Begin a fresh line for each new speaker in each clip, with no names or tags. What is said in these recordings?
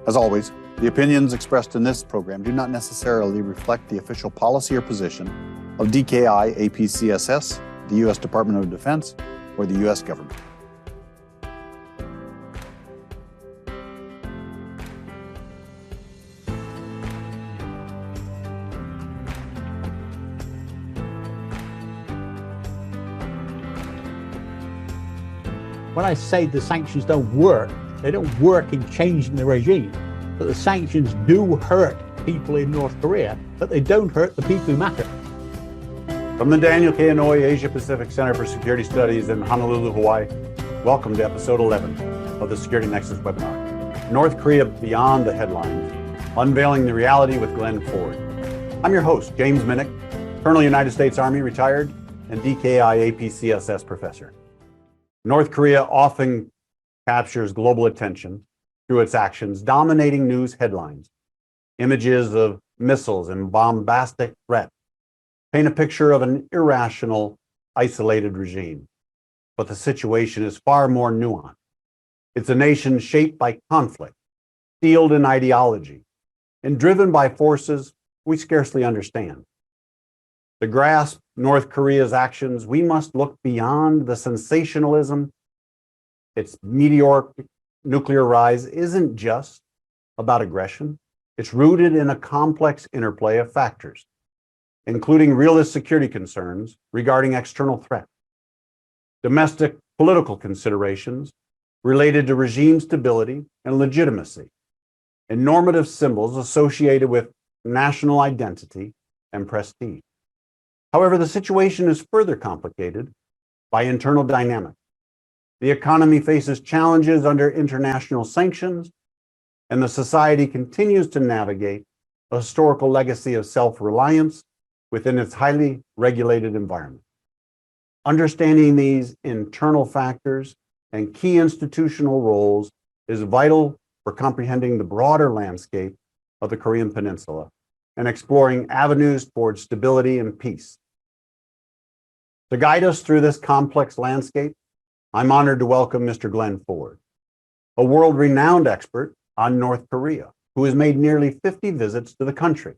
As always, the opinions expressed in this program do not necessarily reflect the official policy or position of DKI APCSS, the U.S. Department of Defense, or the U.S. government.
When I say the sanctions don't work, they don't work in changing the regime, but the sanctions do hurt people in North Korea, but they don't hurt the people who matter.
From the Daniel K. Inouye Asia Pacific Center for Security Studies in Honolulu, Hawaii, welcome to episode 11 of the Security Nexus Webinar, North Korea Beyond the Headlines, Unveiling the Reality with Glyn Ford. I'm your host, James Minnich, Colonel United States Army, retired, and DKI APCSS professor. North Korea often captures global attention through its actions, dominating news headlines. Images of missiles and bombastic threats paint a picture of an irrational, isolated regime. But the situation is far more nuanced. It's a nation shaped by conflict, steeled in ideology, and driven by forces we scarcely understand. To grasp North Korea's actions, we must look beyond the sensationalism. Its meteoric nuclear rise isn't just about aggression. It's rooted in a complex interplay of factors, including realist security concerns regarding external threats, domestic political considerations related to regime stability and legitimacy, and normative symbols associated with national identity and prestige. However, the situation is further complicated by internal dynamics. The economy faces challenges under international sanctions, and the society continues to navigate a historical legacy of self-reliance within its highly regulated environment. Understanding these internal factors and key institutional roles is vital for comprehending the broader landscape of the Korean Peninsula and exploring avenues towards stability and peace. To guide us through this complex landscape, I'm honored to welcome Mr. Glyn Ford, a world-renowned expert on North Korea, who has made nearly 50 visits to the country.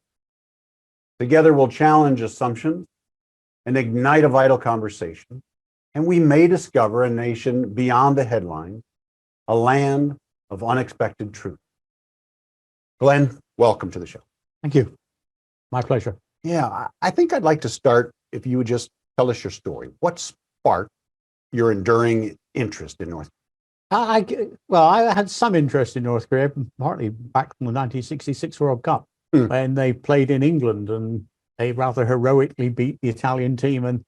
Together, we'll challenge assumptions and ignite a vital conversation, and we may discover a nation beyond the headlines, a land of unexpected truth. Glyn, welcome to the show.
Thank you. My pleasure.
Yeah, I think I'd like to start if you would just tell us your story. What sparked your enduring interest in North Korea?
I had some interest in North Korea, partly back from the 1966 World Cup, when they played in England and they rather heroically beat the Italian team and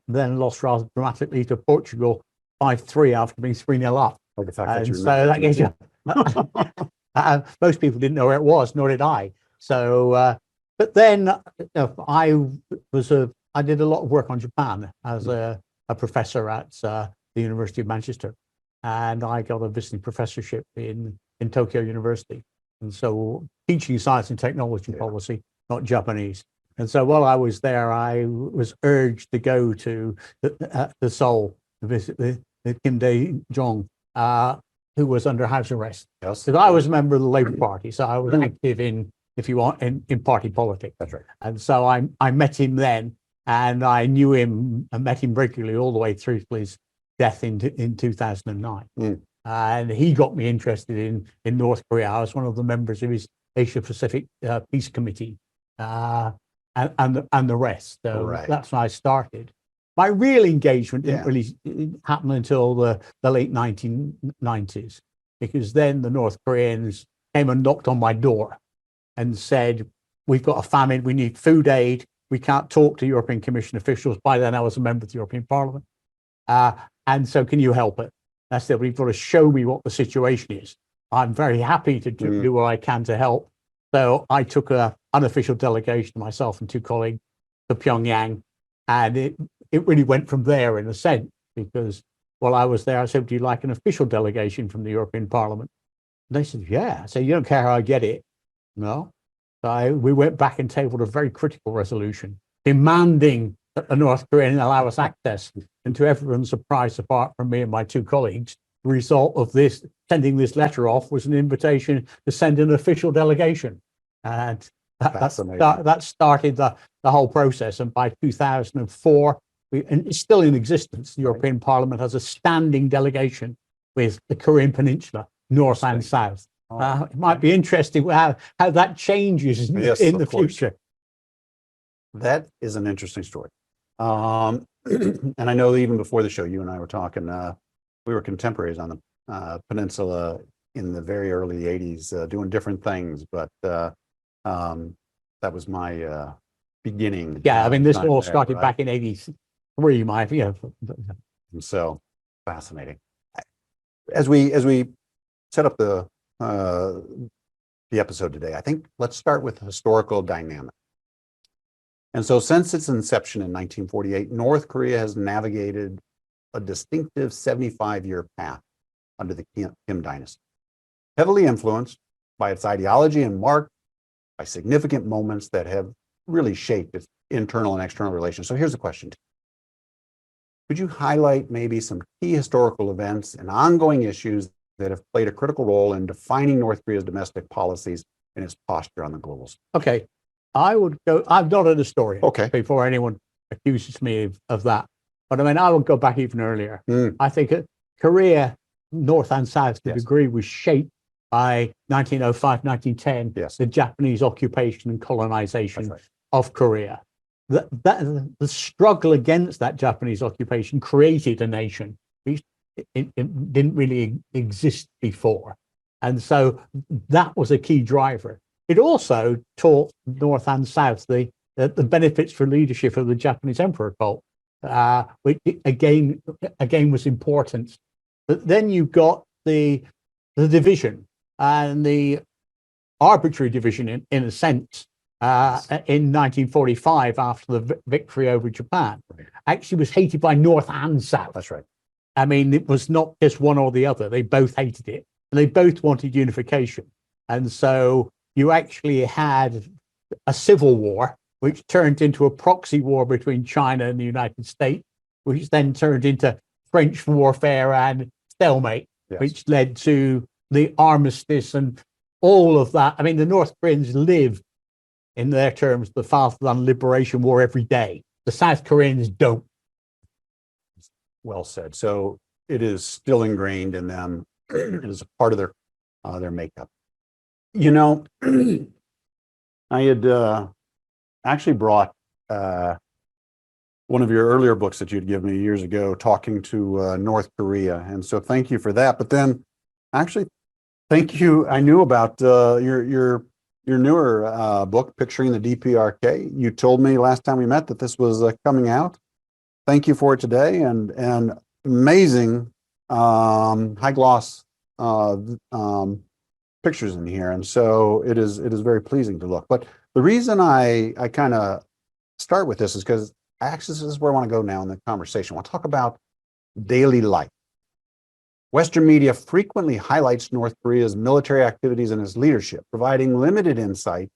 then lost rather dramatically to Portugal 5-3 after being 3-0 up.
Like the fact that you
so that gives you, most people didn't know where it was, nor did I. So, but then I did a lot of work on Japan as a professor at the University of Manchester, and I got a visiting professorship in Tokyo University. And so teaching science and technology policy, not Japanese. And so while I was there, I was urged to go to the Seoul to visit the Kim Dae-jong, who was under house arrest.
Yes.
Because I was a member of the Labour Party, so I was active in, if you want, in party politics.
That's right.
And so I met him then, and I knew him and met him regularly all the way through to his death in 2009. And he got me interested in North Korea. I was one of the members of his Asia Pacific Peace Committee and the rest. So that's when I started. My real engagement didn't really happen until the late 1990s, because then the North Koreans came and knocked on my door and said, we've got a famine, we need food aid, we can't talk to European Commission officials. By then I was a member of the European Parliament. And so can you help it? I said, well, you've got to show me what the situation is. I'm very happy to do what I can to help. So I took an unofficial delegation, myself and two colleagues, to Pyongyang. And it really went from there in a sense, because while I was there, I said, do you like an official delegation from the European Parliament? And they said, yeah. I said, you don't care how I get it? No. So we went back and tabled a very critical resolution demanding that the North Koreans allow us access. And to everyone's surprise, apart from me and my two colleagues, result of this, sending this letter off, was an invitation to send an official delegation. And that started the whole process. And by 2004, and it's still in existence, the European Parliament has a standing delegation with the Korean Peninsula, north and south. It might be interesting how that changes in the future.
That is an interesting story. And I know even before the show, you and I were talking, we were contemporaries on the peninsula in the very early 80s, doing different things, but that was my beginning.
Yeah, I mean, this all started back in 83,
So fascinating. As we set up the episode today, I think let's start with the historical dynamic. And so since its inception in 1948, North Korea has navigated a distinctive 75-year path under the Kim dynasty, heavily influenced by its ideology and marked by significant moments that have really shaped its internal and external relations. So here's the question. Could you highlight maybe some key historical events and ongoing issues that have played a critical role in defining North Korea's domestic policies and its posture on the global stage?
Okay, I'm not a historian.
Okay.
Before anyone accuses me of that. But I mean, I would go back even earlier. I think Korea, north and south, to a degree, was shaped by 1905, 1910, the Japanese occupation and colonization of Korea. The struggle against that Japanese occupation created a nation which it didn't really exist before. And so that was a key driver. It also taught North and South the benefits for leadership of the Japanese emperor cult, which again was important. But then you got the division and the arbitrary division in a sense in 1945 after the victory over Japan. Actually was hated by North and South.
That's right.
I mean, it was not just one or the other. They both hated it, and they both wanted unification. And so you actually had a civil war, which turned into a proxy war between China and the United States, which then turned into French warfare and stalemate, which led to the armistice and all of that. I mean, the North Koreans live, in their terms, the fatherland liberation war every day. The South Koreans don't.
Well said. So it is still ingrained in them. It is a part of their makeup. You know, I had actually brought one of your earlier books that you'd given me years ago, talking to North Korea, and so thank you for that. But then, actually, thank you. I knew about your newer book, Picturing the DPRK. You told me last time we met that this was coming out. Thank you for it today, and amazing high gloss pictures in here, and so it is very pleasing to look. But the reason I kind of start with this is because actually this is where I want to go now in the conversation. I want to talk about daily life. Western media frequently highlights North Korea's military activities and its leadership, providing limited insight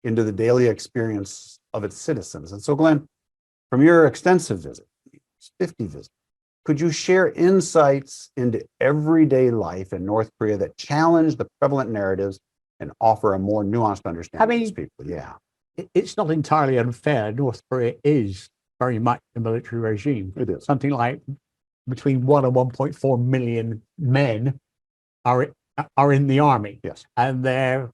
into the daily experience of its citizens. And so, Glyn, from your extensive visit, 50 visits, could you share insights into everyday life in North Korea that challenge the prevalent narratives and offer a more nuanced understanding of these people? Yeah.
It's not entirely unfair. North Korea is very much a military regime.
It is.
Something like between 1 and 1.4 million men are in the army.
Yes.
And the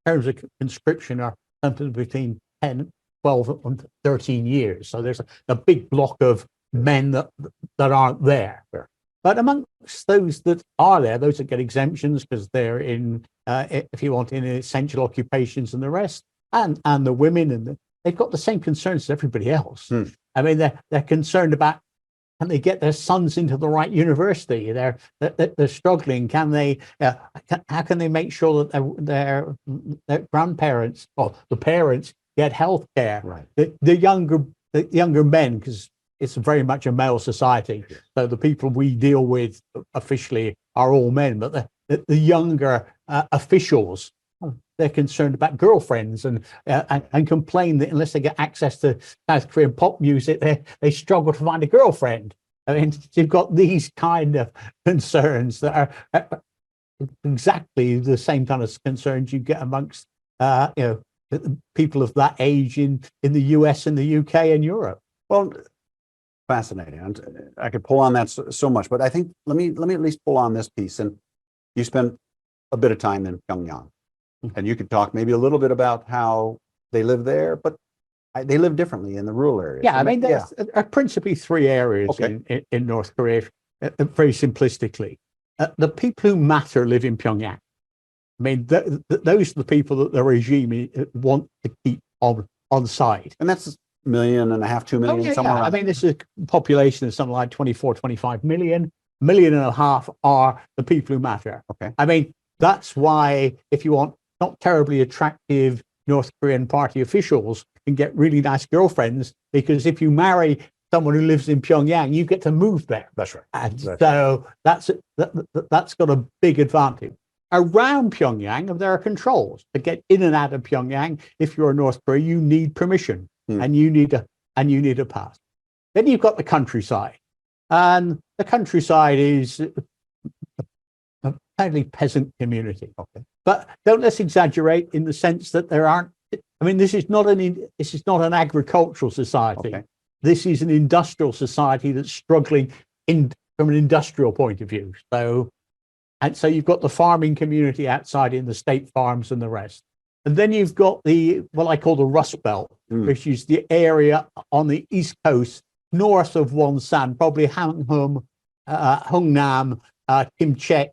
terms of conscription are something between 10, 12, and 13 years. So there's a big block of men that aren't there.
Sure.
But amongst those that are there, those that get exemptions because they're in, if you want, in essential occupations and the rest, and the women, they've got the same concerns as everybody else. I mean, they're concerned about, can they get their sons into the right university? They're struggling. Can they? How can they make sure that their grandparents or the parents get health care?
Right.
The younger men, because it's very much a male society. So the people we deal with officially are all men, but the younger officials, they're concerned about girlfriends and complain that unless they get access to South Korean pop music, they struggle to find a girlfriend. I mean, you've got these kind of concerns that are exactly the same kind of concerns you get amongst, people of that age in the US and the UK and Europe.
Well, fascinating. I could pull on that so much, but I think let me at least pull on this piece. And you spent a bit of time in Pyongyang, and you could talk maybe a little bit about how they live there, but they live differently in the rural areas.
Yeah, I mean, there's principally three areas in North Korea, very simplistically. The people who matter live in Pyongyang. I mean, those are the people that the regime want to keep on side.
And that's 1.5 million, 2 million, somewhere around.
I mean, this is a population of something like 24, 25 million. 1.5 million are the people who matter.
Okay.
I mean, that's why if you want not terribly attractive North Korean party officials, can get really nice girlfriends, because if you marry someone who lives in Pyongyang, you get to move there.
That's right.
And so that's got a big advantage. Around Pyongyang, there are controls to get in and out of Pyongyang. If you're in North Korea, you need permission, and you need a pass. Then you've got the countryside, and the countryside is a fairly peasant community.
Okay.
But don't let's exaggerate in the sense that there aren't. I mean, this is not an agricultural society.
Okay.
This is an industrial society that's struggling from an industrial point of view. So you've got the farming community outside in the state farms and the rest. And then you've got what I call the Rust Belt, which is the area on the east coast, north of Wonsan, probably Hangnam, Hungnam, Kimchek,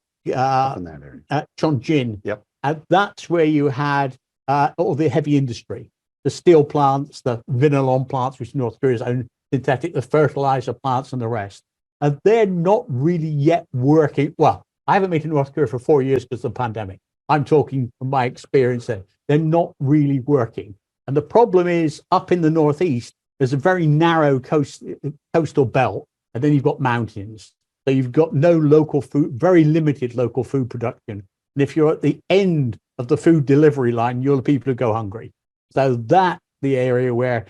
Chongjin.
Yep.
And that's where you had all the heavy industry, the steel plants, the Vinalon plants, which North Korea's own synthetic, the fertilizer plants and the rest. And they're not really yet working. Well, I haven't been to North Korea for 4 years because of the pandemic. I'm talking from my experience there. They're not really working. And the problem is up in the Northeast, there's a very narrow coastal belt, and then you've got mountains. So you've got no local food, very limited local food production. And if you're at the end of the food delivery line, you're the people who go hungry. So that's the area where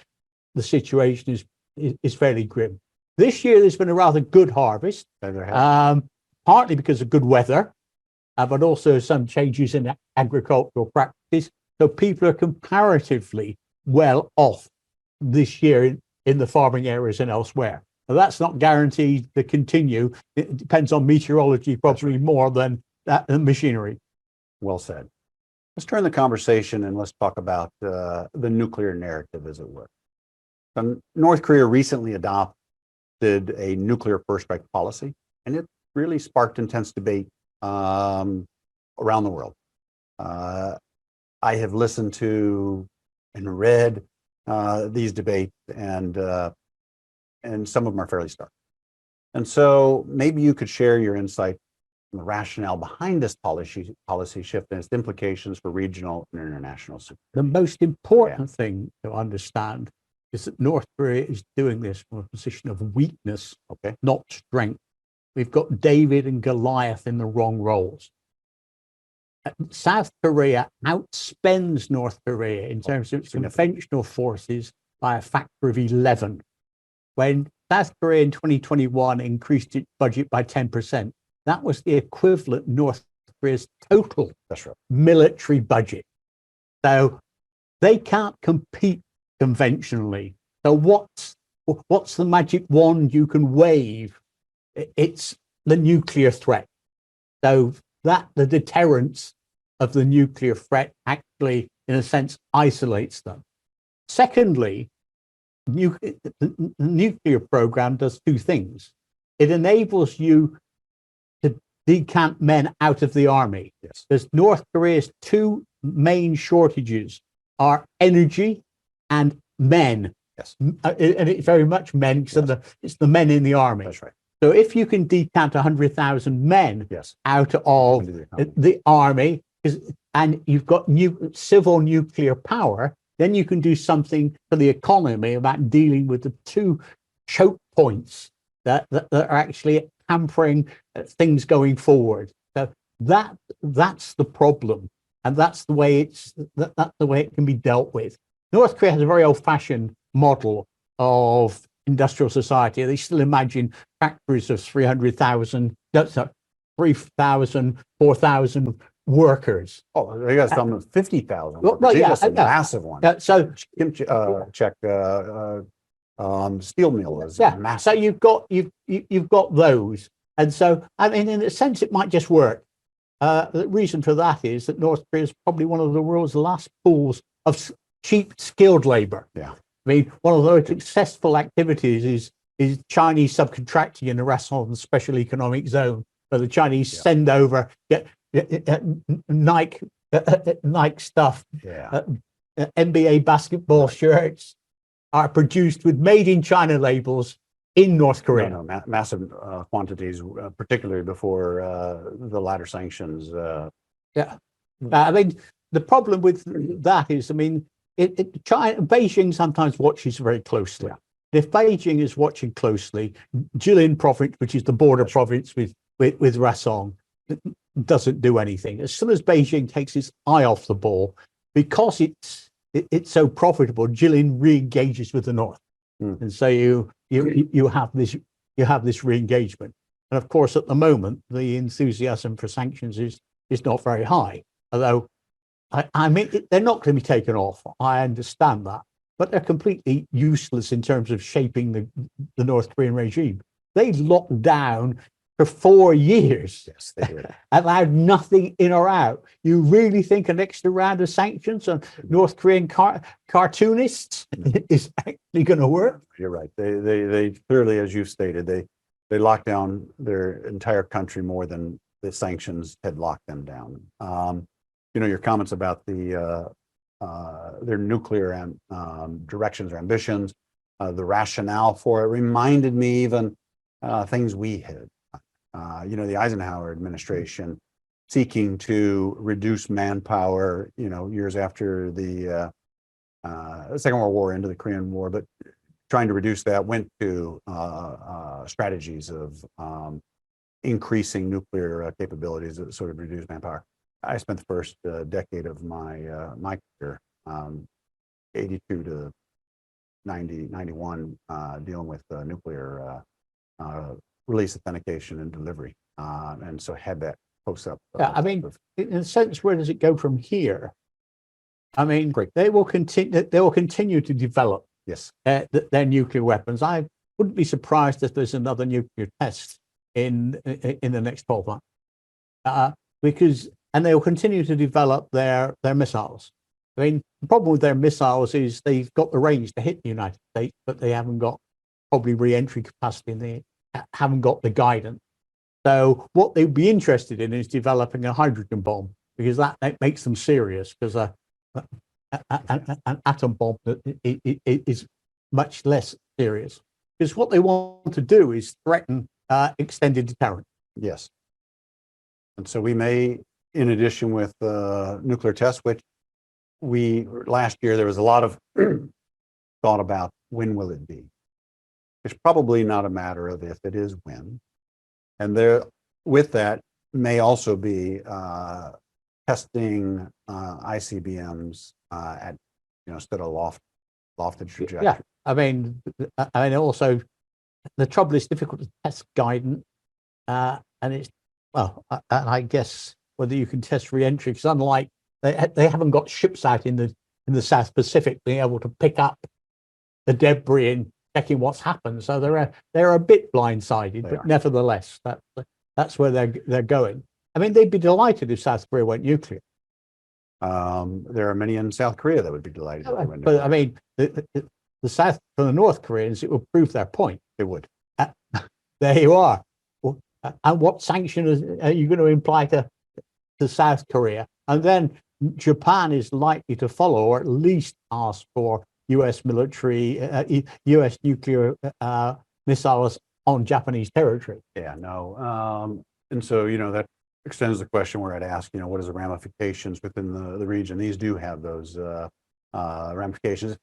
the situation is fairly grim. This year, there's been a rather good harvest, partly because of good weather, but also some changes in agricultural practices. So people are comparatively well off this year in the farming areas and elsewhere. Now, that's not guaranteed to continue. It depends on meteorology, probably more than machinery. Well said.
Let's turn the conversation and let's talk about the nuclear narrative, as it were. North Korea recently adopted a nuclear first strike policy, and it really sparked intense debate around the world. I have listened to and read these debates, and some of them are fairly stark. And so maybe you could share your insight on the rationale behind this policy shift and its implications for regional and international security.
The most important thing to understand is that North Korea is doing this from a position of weakness, not strength. We've got David and Goliath in the wrong roles. South Korea outspends North Korea in terms of its conventional forces by a factor of 11. When South Korea in 2021 increased its budget by 10%, that was the equivalent of North Korea's total military budget. So they can't compete conventionally. So what's the magic wand you can wave? It's the nuclear threat. So that the deterrence of the nuclear threat actually, in a sense, isolates them. Secondly, the nuclear program does two things. It enables you to decamp men out of the army.
Yes.
Because North Korea's two main shortages are energy and men.
Yes.
And it's very much men, because it's the men in the army.
That's right.
So if you can decant 100,000 men out of the army, and you've got civil nuclear power, then you can do something for the economy about dealing with the two choke points that are actually hampering things going forward. So that's the problem, and that's the way it can be dealt with. North Korea has a very old-fashioned model of industrial society. They still imagine factories of 300,000, 3,000, 4,000 workers.
Oh, they got some 50,000.
Well,
These
yeah,
are some massive ones.
So
check steel mill is massive.
So you've got those, and so I mean, in a sense, it might just work. The reason for that is that North Korea is probably one of the world's last pools of cheap skilled labor.
Yeah,
I mean, one of the successful activities is Chinese subcontracting in the Rason Special Economic Zone, where the Chinese send over Nike stuff, NBA basketball shirts are produced with made in China labels in North Korea.
Massive quantities, particularly before the latter sanctions.
I mean, the problem with that is, I mean, China, Beijing sometimes watches very closely. Yeah. If Beijing is watching closely, Jilin province, which is the border province with Rason, doesn't do anything. As soon as Beijing takes its eye off the ball, because it's so profitable, Jilin re-engages with the North, and so you have this re-engagement. And of course, at the moment, the enthusiasm for sanctions is not very high. Although, I mean, they're not going to be taken off. I understand that, but they're completely useless in terms of shaping the North Korean regime. They locked down for 4 years.
Yes, they did.
Allowed nothing in or out. You really think an extra round of sanctions on North Korean cartoonists is actually going to work?
You're right. They clearly, as you've stated, they locked down their entire country more than the sanctions had locked them down. Your comments about their nuclear directions or ambitions, the rationale for it reminded me even things we had. The Eisenhower administration seeking to reduce manpower, years after the Second World War into the Korean War, but trying to reduce that went to strategies of increasing nuclear capabilities that sort of reduce manpower. I spent the first decade of my career, 82 to 90, 91, dealing with nuclear release authentication and delivery, and so had that close up.
I mean, in a sense, where does it go from here? I mean, they will continue to develop their nuclear weapons. I wouldn't be surprised if there's another nuclear test in the next 12 months, and they will continue to develop their missiles. I mean, the problem with their missiles is they've got the range to hit the United States, but they haven't got probably re-entry capacity and they haven't got the guidance. So what they'd be interested in is developing a hydrogen bomb, because that makes them serious, because an atom bomb is much less serious. Because what they want to do is threaten extended deterrent.
Yes. And so we may, in addition with nuclear tests, which last year there was a lot of thought about when will it be. It's probably not a matter of if, it is when. And there, with that, may also be testing ICBMs at, instead of lofted trajectory.
Yeah, I mean, also the trouble is difficult to test guidance, and it's and I guess whether you can test re-entry, because unlike they haven't got ships out in the South Pacific being able to pick up the debris and checking what's happened, so they're a bit blindsided, but nevertheless, that's where they're going. I mean, they'd be delighted if South Korea went nuclear.
There are many in South Korea that would be delighted if they went
nuclear.
nuclear.
I mean, for the North Koreans, it would prove their point.
It would.
There you are. And what sanction are you going to imply to South Korea? And then Japan is likely to follow, or at least ask for U.S. military, U.S. nuclear missiles on Japanese territory.
Yeah, no. And so, that extends the question where I'd ask, what is the ramifications within the region? These do have those ramifications.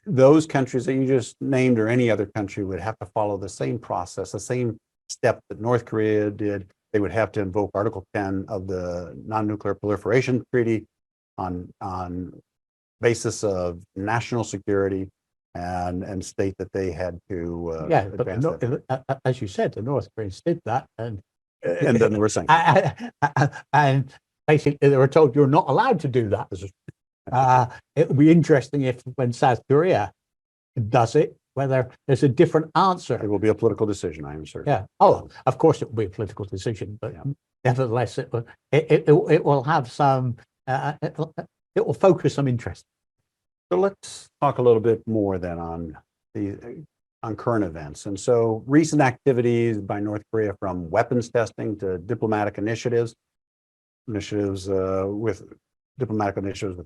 Those countries that you just named, or any other country, would have to follow the same process, the same step that North Korea did. They would have to invoke Article 10 of the Non-Nuclear Proliferation Treaty on basis of national security. and state that they had to
Yeah, but
advance that.
as you said, the North Koreans did that,
And then they were sanctioned.
and basically they were told you're not allowed to do that. It will be interesting if when South Korea does it, whether there's a different answer.
It will be a political decision, I am certain.
Yeah. Oh, of course it will be a political decision, but nevertheless, it will have some. It will focus some interest.
So let's talk a little bit more then on current events. And so recent activities by North Korea, from weapons testing to diplomatic initiatives with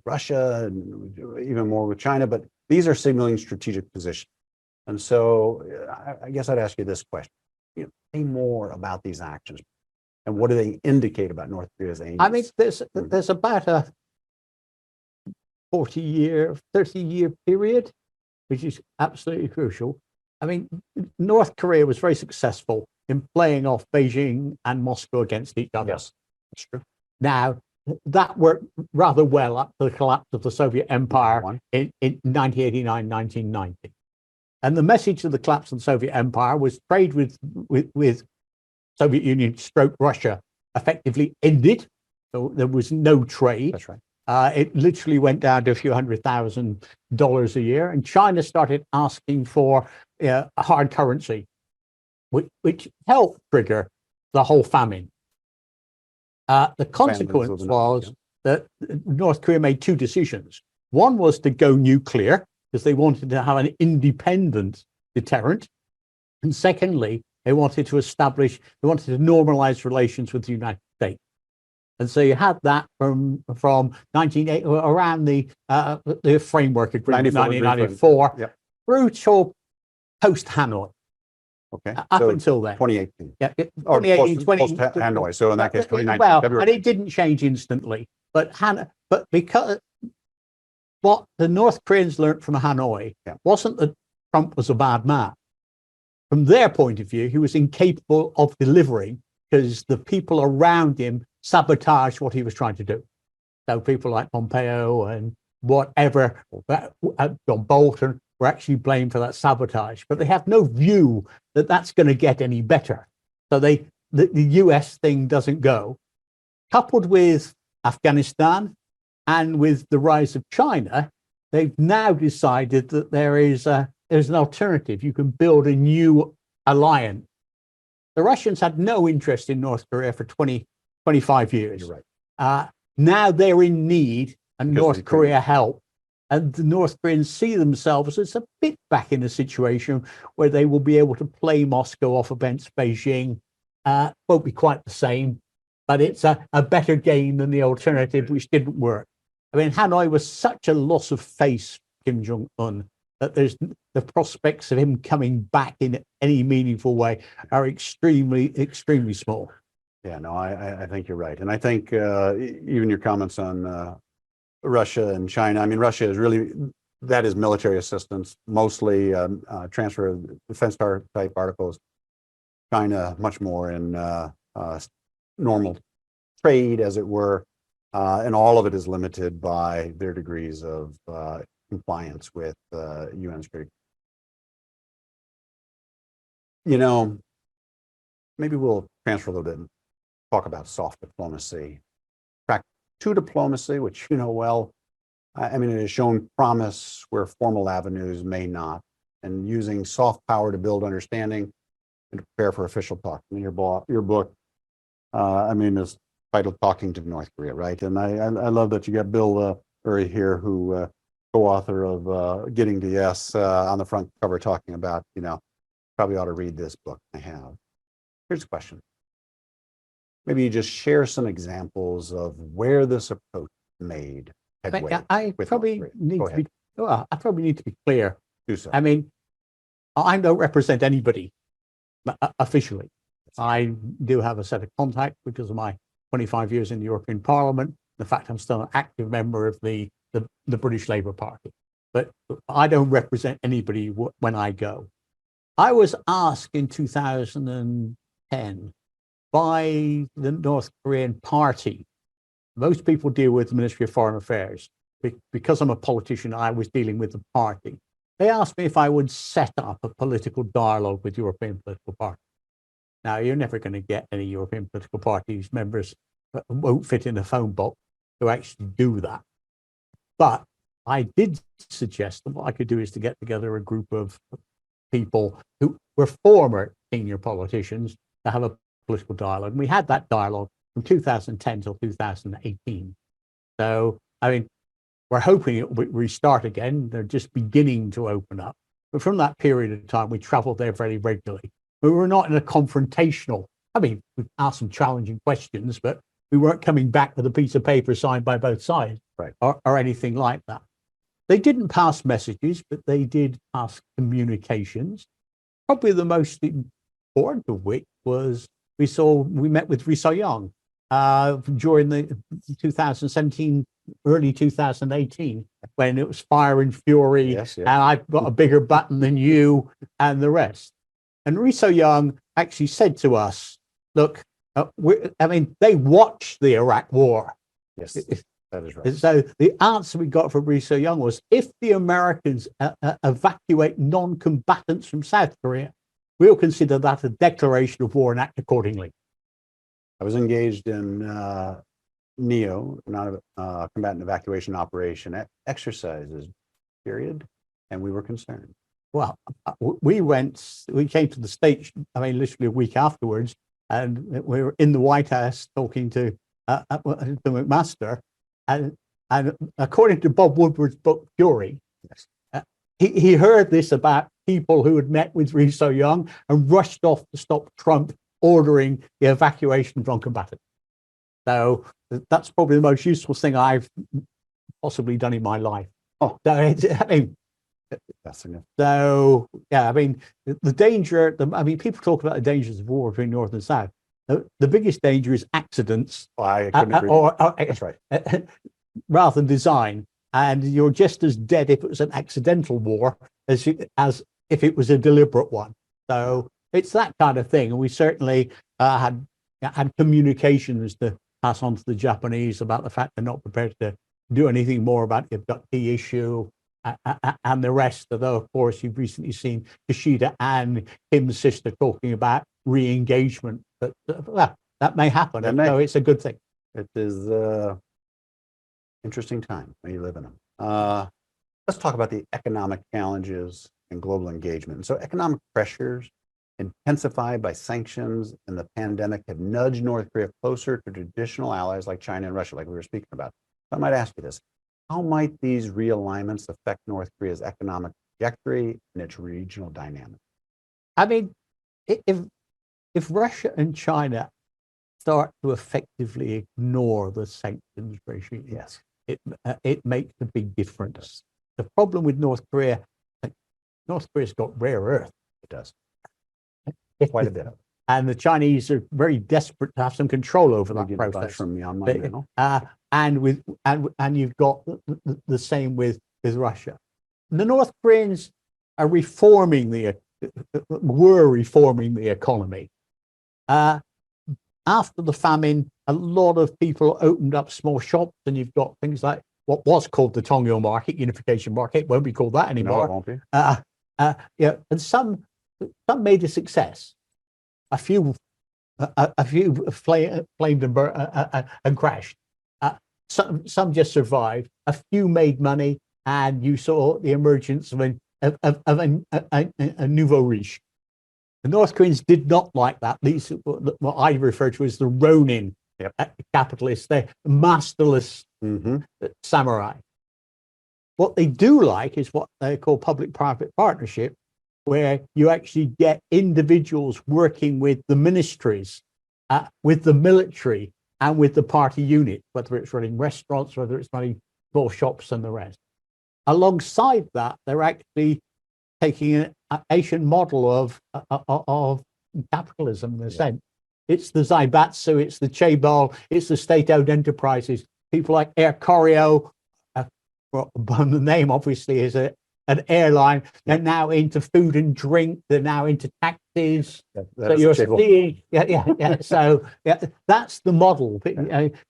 Russia, and even more with China, but these are signaling strategic positions. And so I guess I'd ask you this question: say more about these actions, and what do they indicate about North Korea's aims?
I mean, there's about a 30-year period, which is absolutely crucial. I mean, North Korea was very successful in playing off Beijing and Moscow against each other.
Yes, that's true.
Now, that worked rather well up to the collapse of the Soviet Empire in 1989, 1990. And the message of the collapse of the Soviet Empire was trade with Soviet Union / Russia effectively ended. So there was no trade.
That's right.
It literally went down to a few $100,000 a year, and China started asking for a hard currency, which helped trigger the whole famine. The consequence was that North Korea made two decisions. One was to go nuclear, because they wanted to have an independent deterrent. And secondly, they wanted to normalize relations with the United States. And so you had that from 1980, around the framework agreement, 1994, through to post-Hanoi.
Okay.
Up until then.
2018.
Yeah, 2018,
post-Hanoi. So in that case, 2019.
Well,
February.
and it didn't change instantly. But because what the North Koreans learned from Hanoi wasn't that Trump was a bad man. From their point of view, he was incapable of delivering because the people around him sabotaged what he was trying to do. So people like Pompeo and whatever, John Bolton, were actually blamed for that sabotage. But they have no view that that's going to get any better. So the US thing doesn't go. Coupled with Afghanistan and with the rise of China, they've now decided that there's an alternative. You can build a new alliance. The Russians had no interest in North Korea for 25 years.
You're right.
Now they're in need, and North Korea help. And the North Koreans see themselves as a bit back in a situation where they will be able to play Moscow off against Beijing. Won't be quite the same, but it's a better game than the alternative, which didn't work. I mean, Hanoi was such a loss of face, Kim Jong-un, that the prospects of him coming back in any meaningful way are extremely, extremely small.
Yeah, no, I think you're right. And I think even your comments on Russia and China, I mean, Russia is really, that is military assistance, mostly transfer of defense type articles. China, much more in normal trade, as it were. And all of it is limited by their degrees of compliance with UN security. Maybe we'll transfer a little bit and talk about soft diplomacy. Track 2 diplomacy, which you know well. I mean, it has shown promise where formal avenues may not, and using soft power to build understanding and to prepare for official talk. I mean, your book, I mean, is titled "Talking to North Korea," right? And I love that you got Bill Urey here, who co-author of Getting to Yes, on the front cover, talking about, probably ought to read this book. I have. Here's a question. Maybe you just share some examples of where this approach made headway.
I probably need to be clear.
Do so.
I mean, I don't represent anybody officially. I do have a set of contacts because of my 25 years in the European Parliament, the fact I'm still an active member of the British Labour Party. But I don't represent anybody when I go. I was asked in 2010 by the North Korean party. Most people deal with the Ministry of Foreign Affairs. Because I'm a politician, I was dealing with the party. they asked me if I would set up a political dialogue with European political parties. Now, you're never going to get any European political parties members that won't fit in a phone box to actually do that. But I did suggest that what I could do is to get together a group of people who were former senior politicians to have a political dialogue. And we had that dialogue from 2010 till 2018. So, I mean, we're hoping it will restart again. They're just beginning to open up. But from that period of time, we traveled there very regularly. We were not in a confrontational, I mean, we asked some challenging questions, but we weren't coming back with a piece of paper signed by both sides,
right,
or anything like that. They didn't pass messages, but they did pass communications. Probably the most important of which was we met with Ryang during the 2017, early 2018, when it was fire and fury,
yes.
and I've got a bigger button than you and the rest. And Ryang actually said to us, look, I mean, they watched the Iraq war.
Yes, that is right.
So the answer we got from Ryang was, if the Americans evacuate non-combatants from South Korea, we'll consider that a declaration of war and act accordingly.
I was engaged in NEO, non-combatant evacuation operation exercises, period, and we were concerned.
Well, we came to the States, I mean, literally a week afterwards, and we were in the White House talking to McMaster, and according to Bob Woodward's book, Fury,
yes,
he heard this about people who had met with Ryang and rushed off to stop Trump ordering the evacuation of non-combatants. So that's probably the most useful thing I've possibly done in my life.
Oh,
so I mean,
that's enough.
So yeah, I mean, the danger. I mean, people talk about the dangers of war between North and South. The biggest danger is accidents,
I couldn't agree. That's right,
rather than design. And you're just as dead if it was an accidental war as if it was a deliberate one. So it's that kind of thing. And we certainly had communications to pass on to the Japanese about the fact they're not prepared to do anything more about the abductee issue and the rest. Although, of course, you've recently seen Kishida and Kim's sister talking about re-engagement. But that may happen. So it's a good thing.
It is interesting time when you live in them. Let's talk about the economic challenges and global engagement. So economic pressures intensified by sanctions and the pandemic have nudged North Korea closer to traditional allies like China and Russia, like we were speaking about. So I might ask you this: how might these realignments affect North Korea's economic trajectory and its regional dynamic?
I mean, if Russia and China start to effectively ignore the sanctions regime,
yes,
it makes a big difference. The problem with North Korea's got rare earth.
It does. Quite a bit of it.
And the Chinese are very desperate to have some control over that process.
From Myanmar,
and you've got the same with Russia. The North Koreans are were reforming the economy. After the famine, a lot of people opened up small shops, and you've got things like what was called the Tongyo market, unification market. It won't be called that anymore.
No, it won't be.
Yeah, and some made a success. A few flamed and crashed. Some just survived. A few made money, and you saw the emergence of a nouveau riche. The North Koreans did not like that. These, what I refer to as the Ronin capitalists. They're masterless samurai. What they do like is what they call public-private partnership, where you actually get individuals working with the ministries, with the military, and with the party unit, whether it's running restaurants, whether it's running small shops and the rest. Alongside that, they're actually taking an Asian model of capitalism in a sense. It's the Zaibatsu, it's the Chaebol, it's the state-owned enterprises. People like Air Koryo, the name obviously is an airline. They're now into food and drink. They're now into taxis. So you're seeing, So that's the model.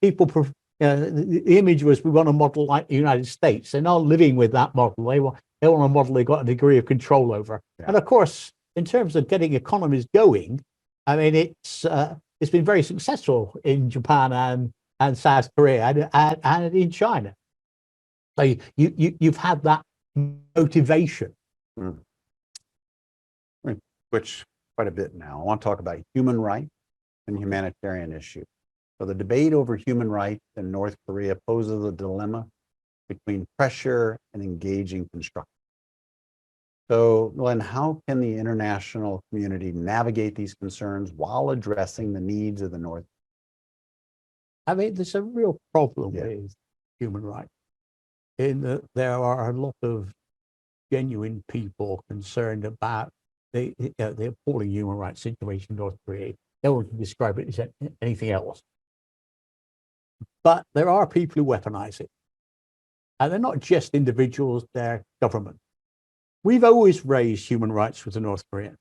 People, the image was we want a model like the United States. They're not living with that model. they want a model they got a degree of control over.
Yeah.
And of course, in terms of getting economies going, I mean, it's been very successful in Japan and South Korea and in China. So you've had that motivation.
Mm. Which quite a bit now. I want to talk about human rights and humanitarian issues. So the debate over human rights in North Korea poses a dilemma between pressure and engaging construction. So, Glyn, how can the international community navigate these concerns while addressing the needs of the North?
I mean, there's a real problem with human rights in that there are a lot of genuine people concerned about the appalling human rights situation in North Korea. No one can describe it as anything else. But there are people who weaponize it. And they're not just individuals, they're government. We've always raised human rights with the North Korea.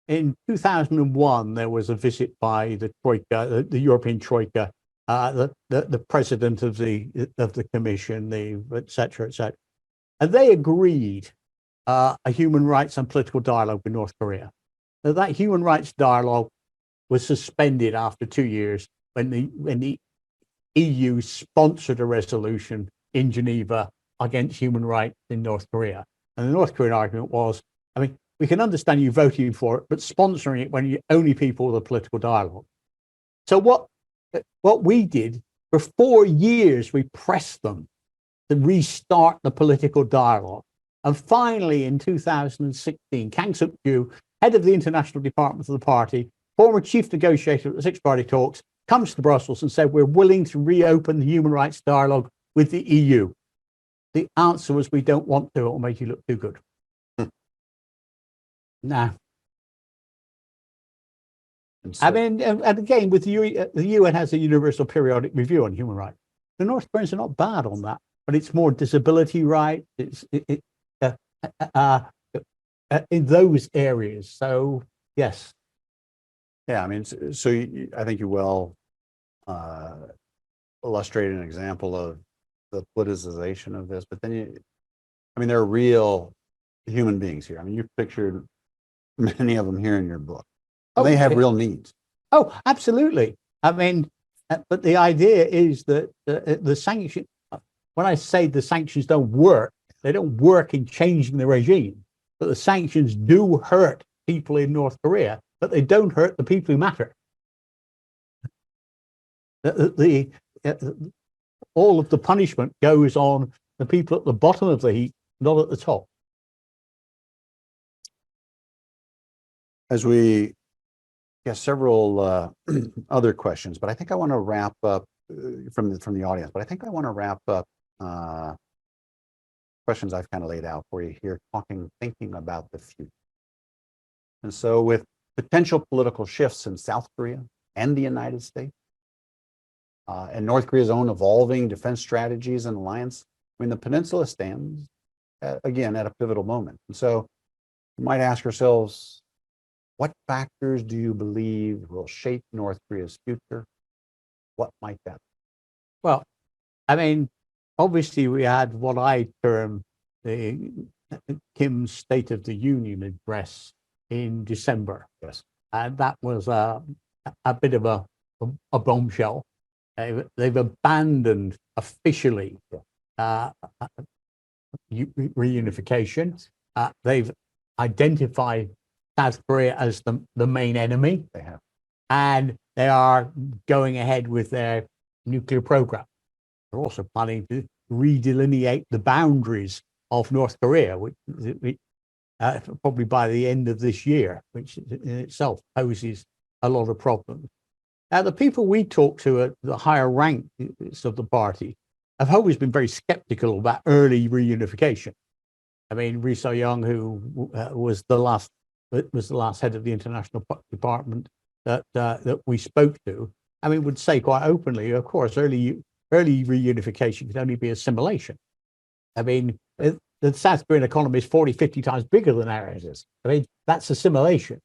In 2001, there was a visit by the Troika, the European Troika, the president of the commission, et cetera, et cetera. And they agreed a human rights and political dialogue with North Korea. Now, that human rights dialogue was suspended after 2 years when the EU sponsored a resolution in Geneva against human rights in North Korea. And the North Korean argument was, I mean, we can understand you voting for it, but sponsoring it when you're only people with a political dialogue. So what we did, for 4 years, we pressed them to restart the political dialogue. And finally, in 2016, Kang Suk-ju, head of the international department of the party, former chief negotiator at the Six Party Talks, comes to Brussels and said, we're willing to reopen the human rights dialogue with the EU. The answer was, we don't want to, it'll make you look too good. Now, I mean, and again, with the UN has a universal periodic review on human rights. The North Koreans are not bad on that, but it's more disability rights, in those areas. So, yes.
Yeah, I mean, so I think you well illustrated an example of the politicization of this, but then I mean, there are real human beings here. I mean, you've pictured many of them here in your book. Oh, they have real needs.
Oh, absolutely. I mean, but the idea is that the sanction, when I say the sanctions don't work, they don't work in changing the regime, but the sanctions do hurt people in North Korea, but they don't hurt the people who matter. All of the punishment goes on the people at the bottom of the heap, not at the top.
As we get several other questions, but I think I want to wrap up from the audience, but I think I want to wrap up questions I've kind of laid out for you here, thinking about the future. And so with potential political shifts in South Korea and the United States, and North Korea's own evolving defense strategies and alliance, I mean, the peninsula stands, again, at a pivotal moment. And so we might ask ourselves, what factors do you believe will shape North Korea's future? What might that be?
Well, I mean, obviously we had what I term the Kim's State of the Union address in December.
Yes.
And that was a bit of a bombshell. They've abandoned officially reunification. They've identified South Korea as the main enemy.
They have. And
they are going ahead with their nuclear program. They're also planning to redelineate the boundaries of North Korea, which probably by the end of this year, which in itself poses a lot of problems. Now, the people we talk to at the higher ranks of the party have always been very skeptical about early reunification. I mean, Ri So-young, who was the last head of the international department that we spoke to, I mean, would say quite openly, of course, early reunification can only be assimilation. I mean, the South Korean economy is 40, 50 times bigger than ours. I mean, that's assimilation.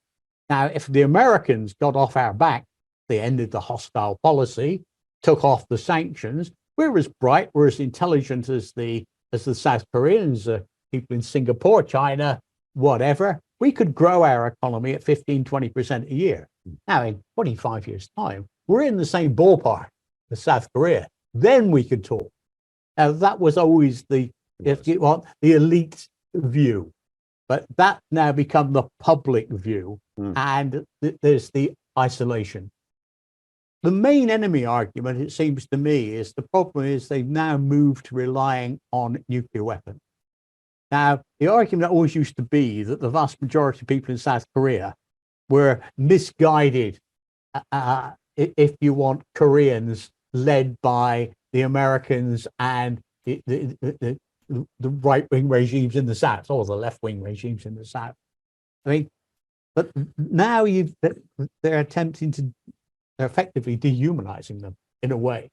Now, if the Americans got off our back, they ended the hostile policy, took off the sanctions. We're as bright, we're as intelligent as the South Koreans people in Singapore, China, whatever, we could grow our economy at 15, 20% a year. Now, in 25 years' time, we're in the same ballpark as South Korea. Then we could talk. Now, that was always the, if you want, the elite view. But that now become the public view, and there's the isolation. The main enemy argument, it seems to me, is the problem is they've now moved to relying on nuclear weapons. Now, the argument always used to be that the vast majority of people in South Korea were misguided, if you want, Koreans led by the Americans and the right-wing regimes in the South, or the left-wing regimes in the South. I mean, but now they're attempting to, they're effectively dehumanizing them in a way,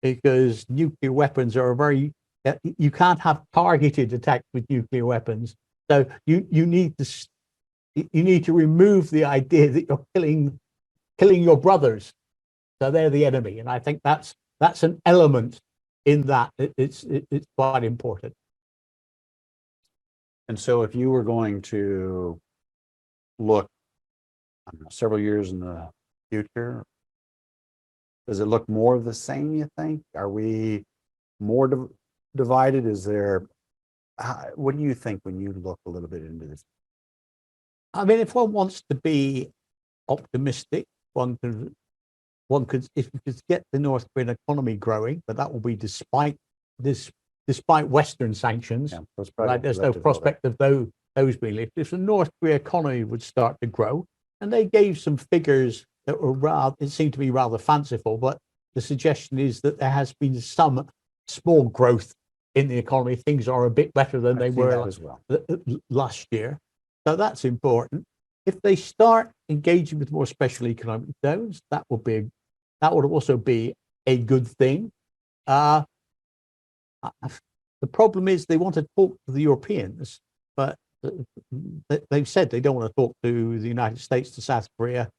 because nuclear weapons are you can't have targeted attacks with nuclear weapons. So you need to remove the idea that you're killing your brothers. So they're the enemy. And I think that's an element in that. It's quite important.
And so if you were going to look, I don't know, several years in the future, does it look more of the same, you think? Are we more divided? Is there, what do you think when you look a little bit into this?
I mean, if one wants to be optimistic, one could, if we could get the North Korean economy growing, but that will be despite Western sanctions. Yeah, like there's no prospect of those being lifted. If the North Korean economy would start to grow, and they gave some figures that were it seemed to be rather fanciful, but the suggestion is that there has been some small growth in the economy. Things are a bit better than they were last year. So that's important. If they start engaging with more special economic zones, that would also be a good thing. The problem is they want to talk to the Europeans, but they've said they don't want to talk to the United States, to South Korea.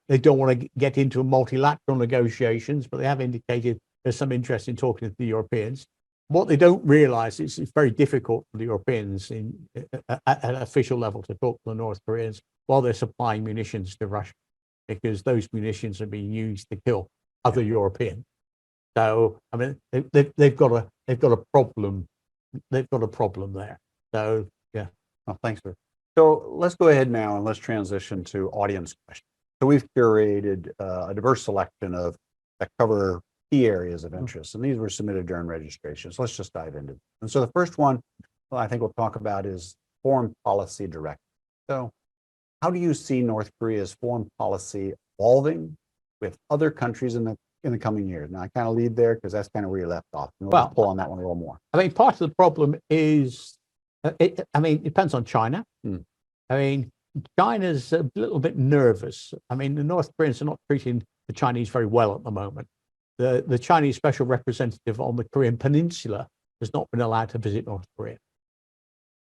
They don't want to get into multilateral negotiations, but they have indicated there's some interest in talking to the Europeans. What they don't realize is it's very difficult for the Europeans at an official level to talk to the North Koreans while they're supplying munitions to Russia, because those munitions are being used to kill other Europeans. So, I mean, they've got a problem. They've got a problem there. So, yeah.
Well, thanks, sir. So let's go ahead now and let's transition to audience questions. So we've curated a diverse selection that cover key areas of interest, and these were submitted during registration. So let's just dive into it. And so the first one I think we'll talk about is foreign policy directive. So how do you see North Korea's foreign policy evolving with other countries in the coming years? Now I kind of lead there because that's kind of where you left off. And we'll pull on that one a little more.
I mean, part of the problem is, it depends on China. I mean, China's a little bit nervous. I mean, the North Koreans are not treating the Chinese very well at the moment. The Chinese special representative on the Korean Peninsula has not been allowed to visit North Korea.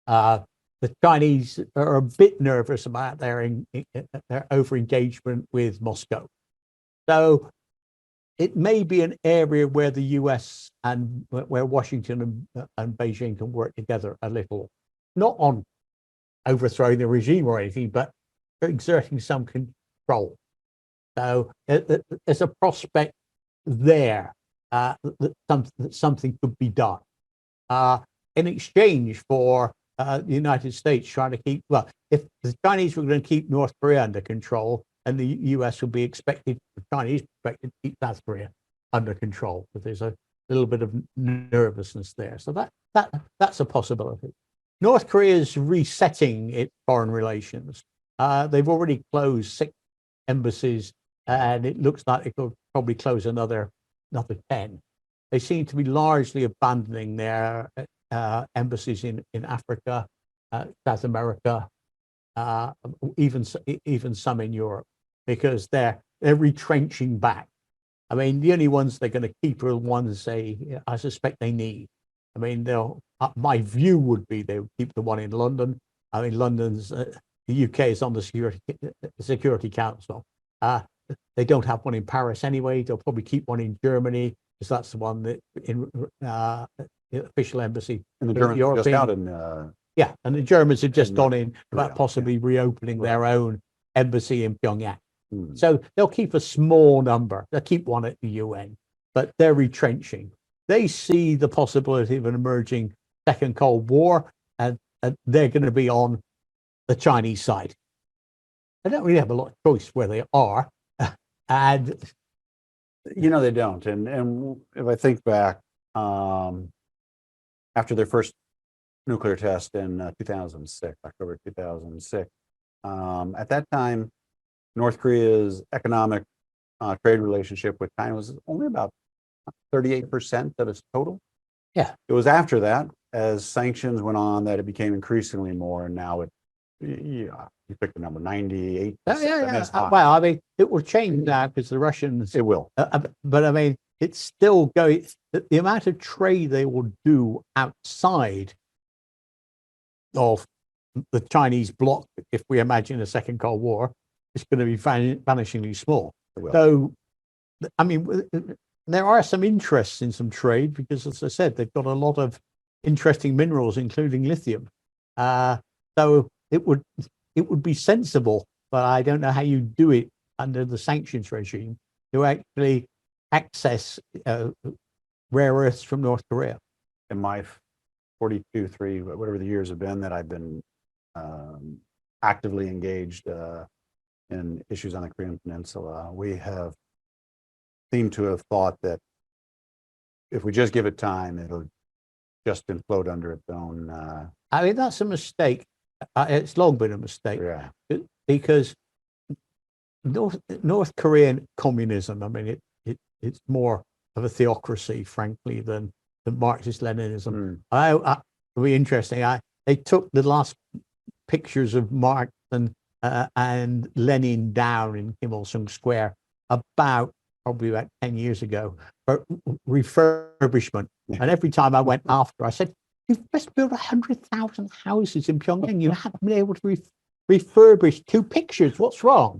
The Chinese are a bit nervous about their over-engagement with Moscow. So it may be an area where the US and where Washington and Beijing can work together a little, not on overthrowing the regime or anything, but exerting some control. So there's a prospect there that something could be done in exchange for the United States trying to keep, well, if the Chinese were going to keep North Korea under control, and the US would be expected, the Chinese expected to keep South Korea under control, but there's a little bit of nervousness there. So that's a possibility. North Korea is resetting its foreign relations. They've already closed 6 embassies, and it looks like it will probably close another 10. They seem to be largely abandoning their embassies in Africa, South America, even some in Europe, because they're retrenching back. I mean, the only ones they're going to keep are the ones I suspect they need. I mean, my view would be they would keep the one in London. I mean, the UK is on the Security Council. They don't have one in Paris anyway. They'll probably keep one in Germany, because that's the one that official embassy.
And the
for
Germans just
European-
out in
Yeah, and the Germans have just
in
gone in
Korea,
about possibly reopening their own embassy in Pyongyang.
Hmm.
So they'll keep a small number. They'll keep one at the UN, but they're retrenching. They see the possibility of an emerging second Cold War, and they're going to be on the Chinese side. They don't really have a lot of choice where they are, and
You know, they don't. And if I think back, after their first nuclear test in 2006, October 2006, at that time, North Korea's economic trade relationship with China was only about 38% of its total.
Yeah.
It was after that, as sanctions went on, that it became increasingly more, and now you picked the number, 98%. That's high.
Well, I mean, it will change now because the Russians.
It will.
But I mean, it's still going. The amount of trade they will do outside of the Chinese bloc, if we imagine a second Cold War, is going to be vanishingly small.
It will.
So, I mean, there are some interests in some trade because, as I said, they've got a lot of interesting minerals, including lithium. So it would be sensible, but I don't know how you do it under the sanctions regime to actually access rare earths from North Korea.
In my 42, 3, whatever the years have been that I've been actively engaged in issues on the Korean Peninsula, we have seemed to have thought that if we just give it time, it'll just implode under its own.
I mean, that's a mistake. It's long been a mistake
Yeah.
because North Korean communism, I mean, it's more of a theocracy, frankly, than Marxist-Leninism. It'll be interesting. They took the last pictures of Marx and Lenin down in Kim Il-sung Square probably about 10 years ago for refurbishment. And every time I went after, I said, "You've just built 100,000 houses in Pyongyang. You haven't been able to refurbish 2 pictures. What's wrong?"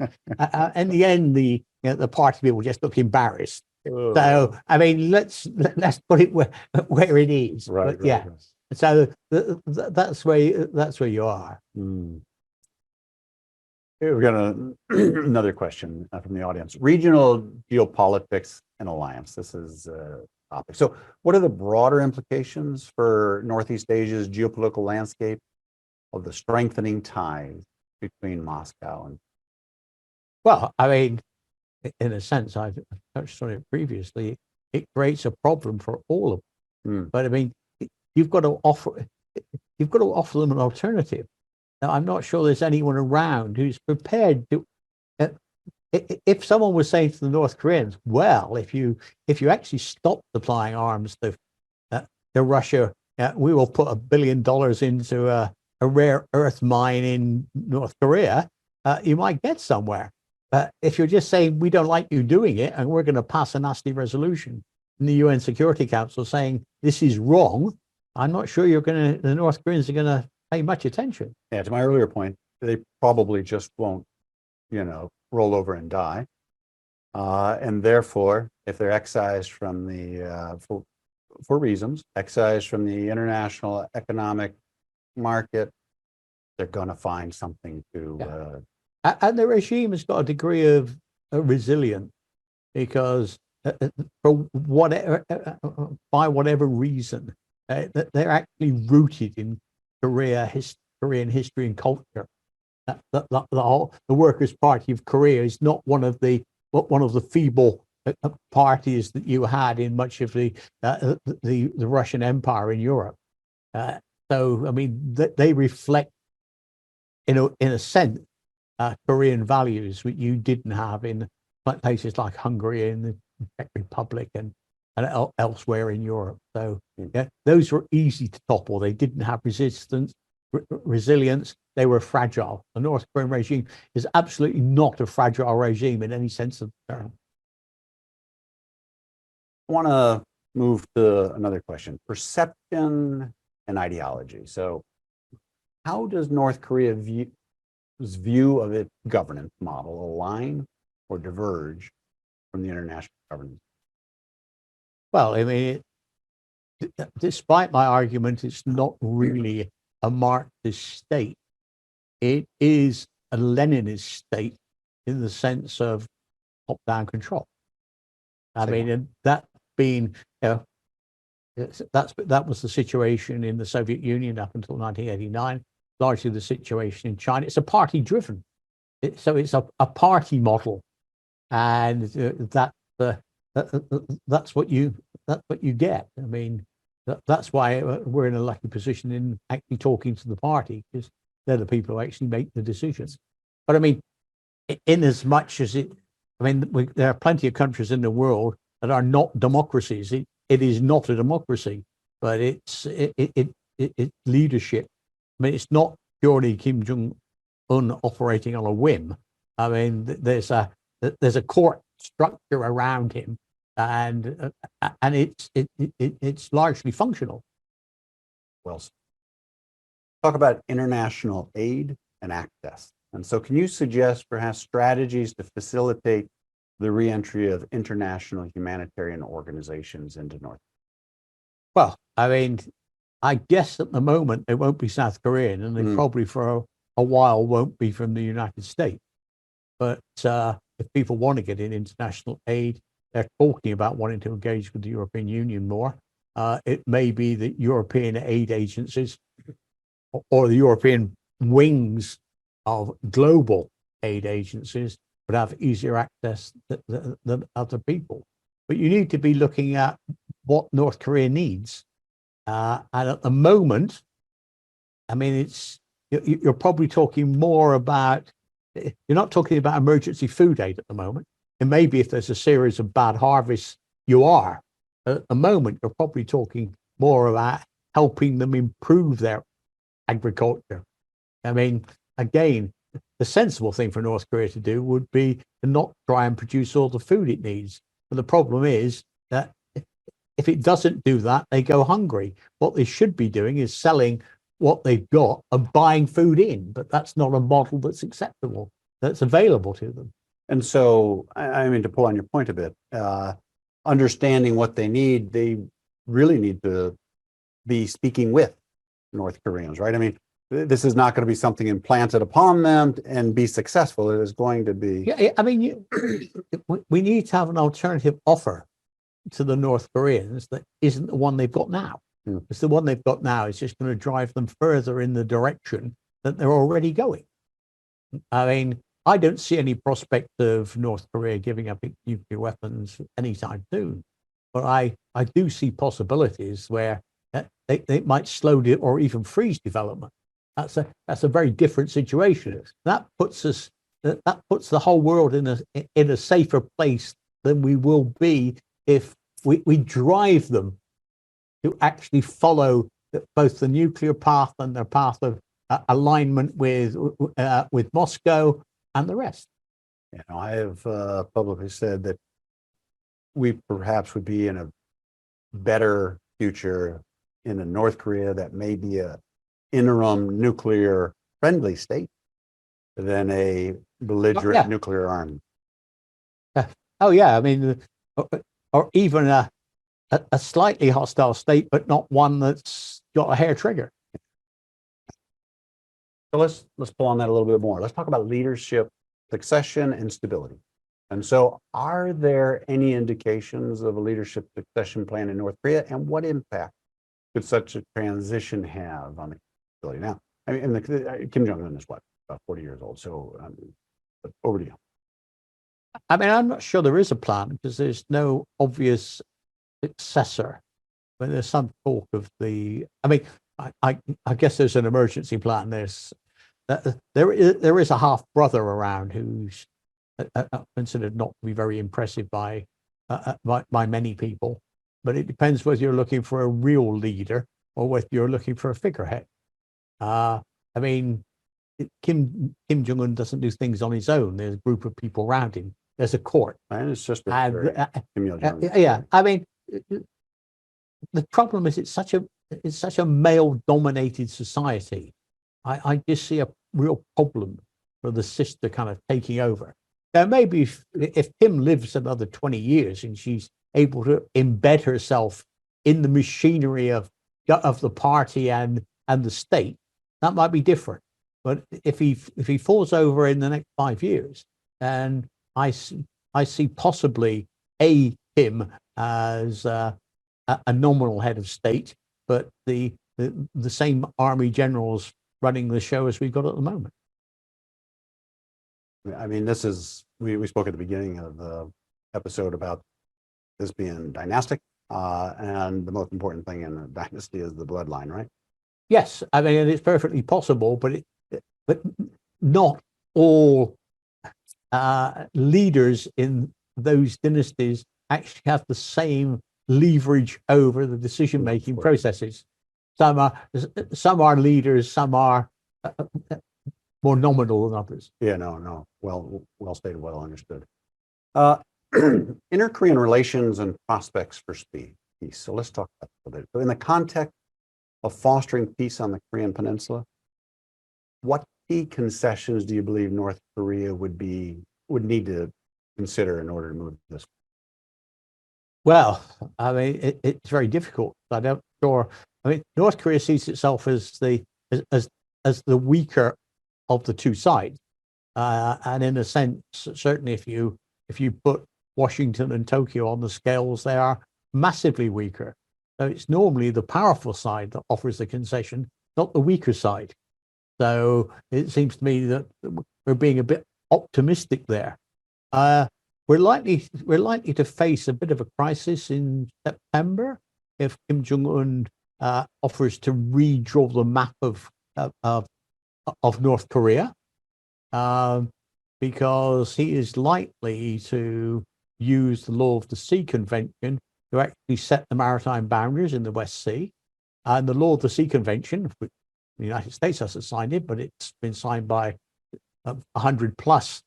In the end, the party people just look embarrassed. So I mean, let's put it where it is.
Right.
But, yeah.
Right.
So that's where you are.
Here we got another question from the audience. Regional geopolitics and alliance. This is a topic. So what are the broader implications for Northeast Asia's geopolitical landscape of the strengthening ties between Moscow and?
Well, I mean, in a sense, I've touched on it previously. It creates a problem for all of them. But I mean, you've got to offer them an alternative. Now, I'm not sure there's anyone around who's prepared to. If someone was saying to the North Koreans, "Well, if you actually stop supplying arms to Russia, we will put $1 billion into a rare earth mine in North Korea," you might get somewhere. If you're just saying, "We don't like you doing it, and we're going to pass a nasty resolution in the UN Security Council saying this is wrong," I'm not sure the North Koreans are going to pay much attention.
Yeah, to my earlier point, they probably just won't, roll over and die. And therefore, if they're excised from the, for reasons, excised from the international economic market, they're going to find something to.
And the regime has got a degree of resilience because for by whatever reason, they're actually rooted in Korean history and culture. The Workers' Party of Korea is not one of the feeble parties that you had in much of the Russian Empire in Europe. So I mean, they reflect, in a sense, Korean values which you didn't have in places like Hungary and the Czech Republic and elsewhere in Europe. So those were easy to topple. They didn't have resilience. They were fragile. The North Korean regime is absolutely not a fragile regime in any sense of the term.
I want to move to another question: perception and ideology. So, how does North Korea's view of its governance model align or diverge from the international governance?
Well, I mean, despite my argument, it's not really a Marxist state. It is a Leninist state in the sense of top-down control. I mean, and that being, that was the situation in the Soviet Union up until 1989, largely the situation in China. It's a party-driven, so it's a party model, and that's what you get. I mean, that's why we're in a lucky position in actually talking to the party, because they're the people who actually make the decisions. But I mean, in as much as there are plenty of countries in the world that are not democracies. It is not a democracy, but it's leadership. I mean, it's not purely Kim Jong-un operating on a whim. I mean, there's a court structure around him, and it's largely functional.
Well, talk about international aid and access. And so can you suggest perhaps strategies to facilitate the reentry of international humanitarian organizations into North?
Well, I mean, I guess at the moment it won't be South Korean, and they probably for a while won't be from the United States. But if people want to get in international aid, they're talking about wanting to engage with the European Union more. It may be that European aid agencies or the European wings of global aid agencies would have easier access than other people. But you need to be looking at what North Korea needs. And at the moment, I mean, you're probably talking more about, you're not talking about emergency food aid at the moment. And maybe if there's a series of bad harvests, you are. At the moment, you're probably talking more about helping them improve their agriculture. I mean, again, the sensible thing for North Korea to do would be to not try and produce all the food it needs. But the problem is that if it doesn't do that, they go hungry. What they should be doing is selling what they've got and buying food in. But that's not a model that's acceptable, that's available to them.
And so, I mean, to pull on your point a bit, understanding what they really need to be speaking with North Koreans, right? I mean, this is not going to be something implanted upon them and be successful. It is going to be.
Yeah, I mean, we need to have an alternative offer to the North Koreans that isn't the one they've got now. Because the one they've got now is just going to drive them further in the direction that they're already going. I mean, I don't see any prospect of North Korea giving up its nuclear weapons anytime soon. But I do see possibilities where they might slow it or even freeze development. That's a very different situation. That puts the whole world in a safer place than we will be if we drive them to actually follow both the nuclear path and their path of alignment with Moscow and the rest.
You know, I have publicly said that we perhaps would be in a better future in a North Korea that may be a interim nuclear friendly state than a belligerent nuclear armed.
Oh yeah, I mean, or even a slightly hostile state, but not one that's got a hair trigger.
So let's pull on that a little bit more. Let's talk about leadership, succession, and stability. And so, are there any indications of a leadership succession plan in North Korea, and what impact could such a transition have on the stability? Now, I mean, Kim Jong-un is what, about 40 years old. So, but over to you.
I mean, I'm not sure there is a plan because there's no obvious successor. But there's some talk of the. I mean, I guess there's an emergency plan. There is a half brother around who's considered not to be very impressive by many people. But it depends whether you're looking for a real leader or whether you're looking for a figurehead. I mean, Kim Jong-un doesn't do things on his own. There's a group of people around him. There's a court.
And it's just
yeah. I mean, the problem is it's such a male-dominated society. I just see a real problem for the sister kind of taking over. Now, maybe if Kim lives another 20 years and she's able to embed herself in the machinery of the party and the state, that might be different. But if he falls over in the next 5 years, then I see possibly him as a nominal head of state, but the same army generals running the show as we've got at the moment.
I mean, this is, we spoke at the beginning of the episode about this being dynastic, and the most important thing in a dynasty is the bloodline, right?
Yes, I mean, it's perfectly possible, but not all leaders in those dynasties actually have the same leverage over the decision-making processes. Some are leaders, some are more nominal than others.
Yeah, no, well stated, well understood. Inter-Korean relations and prospects for peace. So let's talk about that a bit. So in the context of fostering peace on the Korean Peninsula, what key concessions do you believe North Korea would need to consider in order to move this?
Well, I mean, it's very difficult. I don't sure. I mean, North Korea sees itself as the weaker of the two sides, and in a sense, certainly if you put Washington and Tokyo on the scales, they are massively weaker. So it's normally the powerful side that offers the concession, not the weaker side. So it seems to me that we're being a bit optimistic there. We're likely to face a bit of a crisis in September if Kim Jong-un offers to redraw the map of North Korea, because he is likely to use the Law of the Sea Convention to actually set the maritime boundaries in the West Sea. And the Law of the Sea Convention, which the United States hasn't signed it, but it's been signed by 100 plus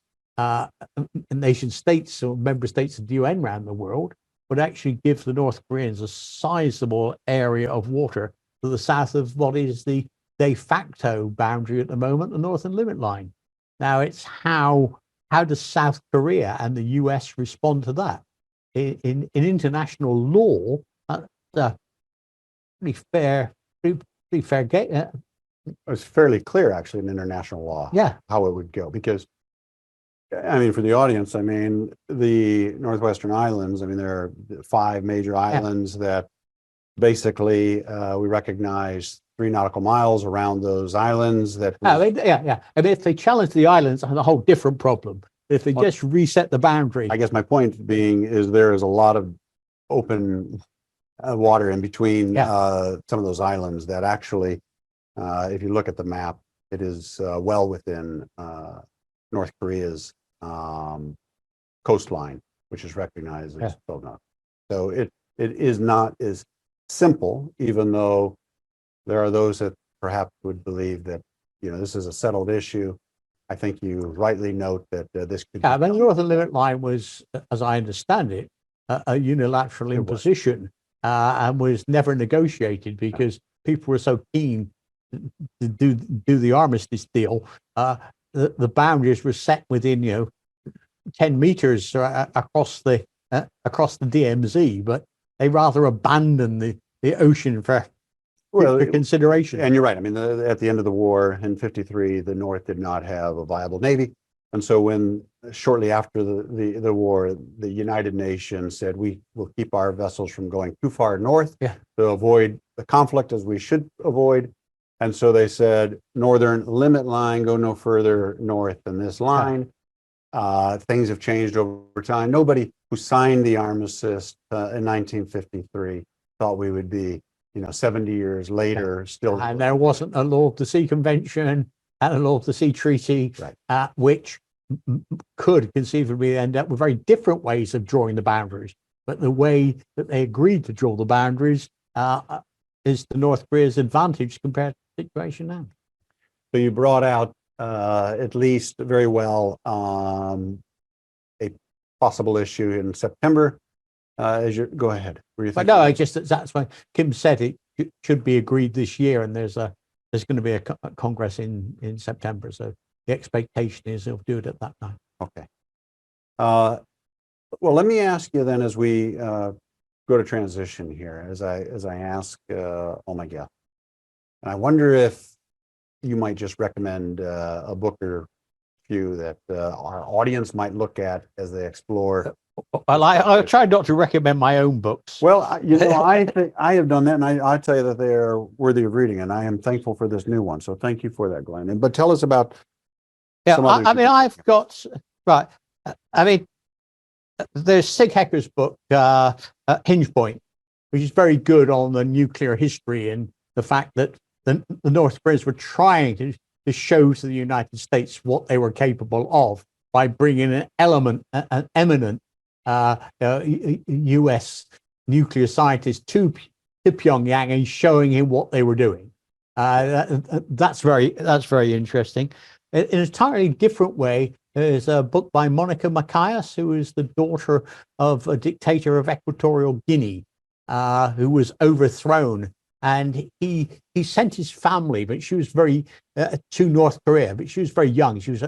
nation states or member states of the UN around the world, would actually give the North Koreans a sizable area of water to the south of what is the de facto boundary at the moment, the northern limit line. Now it's how does South Korea and the US respond to that? In international law, pretty fair game.
It's fairly clear, actually, in international law, how it would go. Because, I mean, for the audience, I mean, the Northwestern Islands, I mean, there are 5 major islands that basically we recognize 3 nautical miles around those islands. That
I mean, if they challenge the islands, it's a whole different problem. If they just reset the boundary.
I guess my point being is there is a lot of open water in between some of those islands that actually, if you look at the map, it is well within North Korea's coastline, which is recognized as Sonia. So it is not as simple, even though there are those that perhaps would believe that, you know, this is a settled issue. I think you rightly note that this could.
Yeah, the northern limit line was, as I understand it, a unilateral imposition, and was never negotiated because people were so keen to do the armistice deal. The boundaries were set within 10 meters across the DMZ, but they rather abandoned the ocean for consideration.
And you're right. I mean, at the end of the war in '53, the North did not have a viable navy, and so when shortly after the war, the United Nations said we will keep our vessels from going too far north to avoid the conflict, as we should avoid. And so they said, northern limit line, go no further north than this line. Things have changed over time. Nobody who signed the armistice in 1953 thought we would be, 70 years later still.
And there wasn't a Law of the Sea Convention and a Law of the Sea Treaty, which could conceivably end up with very different ways of drawing the boundaries. But the way that they agreed to draw the boundaries is to North Korea's advantage compared to the situation now.
So you brought out at least very well a possible issue in September. Go ahead.
But no, that's why Kim said it should be agreed this year, and there's going to be a Congress in September. So the expectation is they'll do it at that time.
Okay. Well, let me ask you then, as we go to transition here as I ask all my guests. And I wonder if you might just recommend a book or few that our audience might look at as they explore.
Well, I try not to recommend my own books.
Well, I think I have done that, and I tell you that they are worthy of reading, and I am thankful for this new one. So thank you for that, Glyn. But tell us about.
Yeah, I mean, I've got right. I mean, there's Sig Hecker's book, Hinge Point, which is very good on the nuclear history and the fact that the North Koreans were trying to show to the United States what they were capable of by bringing an eminent U.S. nuclear scientist to Pyongyang and showing him what they were doing. That's very interesting. In an entirely different way, there's a book by Monica Macias, who is the daughter of a dictator of Equatorial Guinea, who was overthrown. And he sent his family, but she was very to North Korea, but she was very young. She was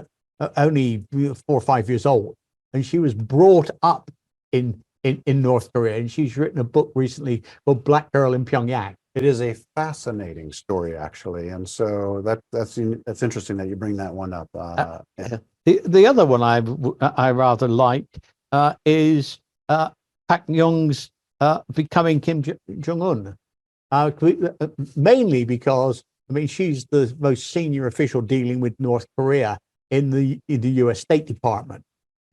only 4 or 5 years old, and she was brought up in North Korea. And she's written a book recently called Black Girl in Pyongyang.
It is a fascinating story, actually, and so that's interesting that you bring that one up.
The other one I rather like is Pak Young's Becoming Kim Jong-un. Mainly because, I mean, she's the most senior official dealing with North Korea in the U.S. State Department.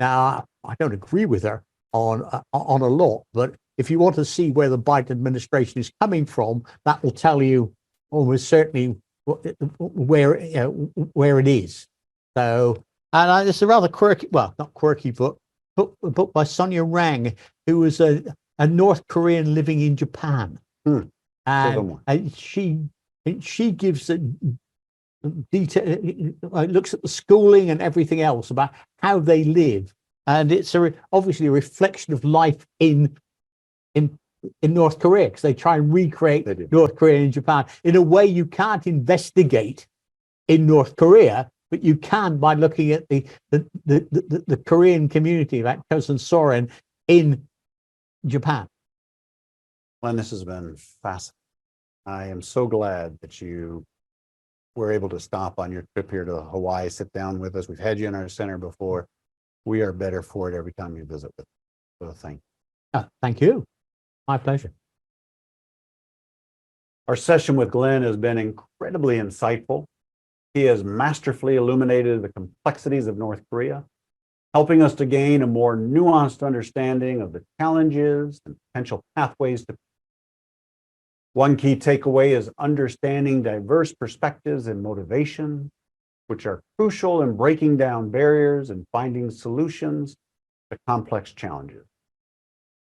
Now, I don't agree with her on a lot, but if you want to see where the Biden administration is coming from, that will tell you almost certainly where it is. So, and it's a rather quirky, well, not quirky book, a book by Sonia Ryang, who was a North Korean living in Japan. And she gives a detail, looks at the schooling and everything else about how they live, and it's obviously a reflection of life in North Korea, because they try and recreate North Korea and Japan in a way you can't investigate in North Korea, but you can by looking at the Korean community, like Cousin Soren, in Japan.
Glyn, this has been fascinating. I am so glad that you were able to stop on your trip here to Hawaii, sit down with us. We've had you in our center before. We are better for it every time you visit with us. So thank you.
Thank you. My pleasure.
Our session with Glyn has been incredibly insightful. He has masterfully illuminated the complexities of North Korea, helping us to gain a more nuanced understanding of the challenges and potential pathways to. One key takeaway is understanding diverse perspectives and motivations, which are crucial in breaking down barriers and finding solutions to complex challenges.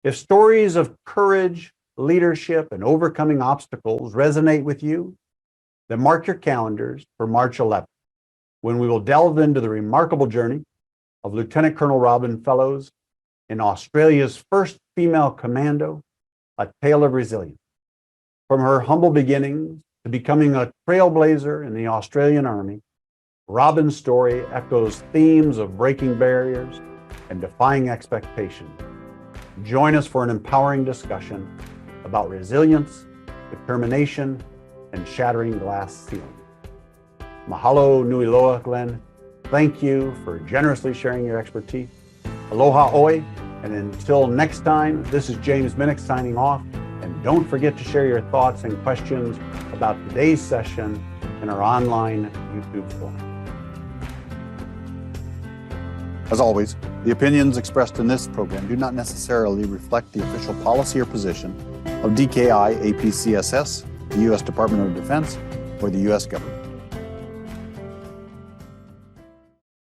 If stories of courage, leadership, and overcoming obstacles resonate with you, then mark your calendars for March 11th, when we will delve into the remarkable journey of Lieutenant Colonel Robin Fellows in Australia's first female commando, A Tale of Resilience. From her humble beginnings to becoming a trailblazer in the Australian Army, Robin's story echoes themes of breaking barriers and defying expectations. Join us for an empowering discussion about resilience, determination, and shattering glass ceilings. Mahalo nui loa, Glyn. Thank you for generously sharing your expertise. Aloha oi, and until next time, this is James Minnich signing off. And don't forget to share your thoughts and questions about today's session in our online YouTube forum. As always, the opinions expressed in this program do not necessarily reflect the official policy or position of DKI APCSS, the U.S. Department of Defense, or the U.S. government.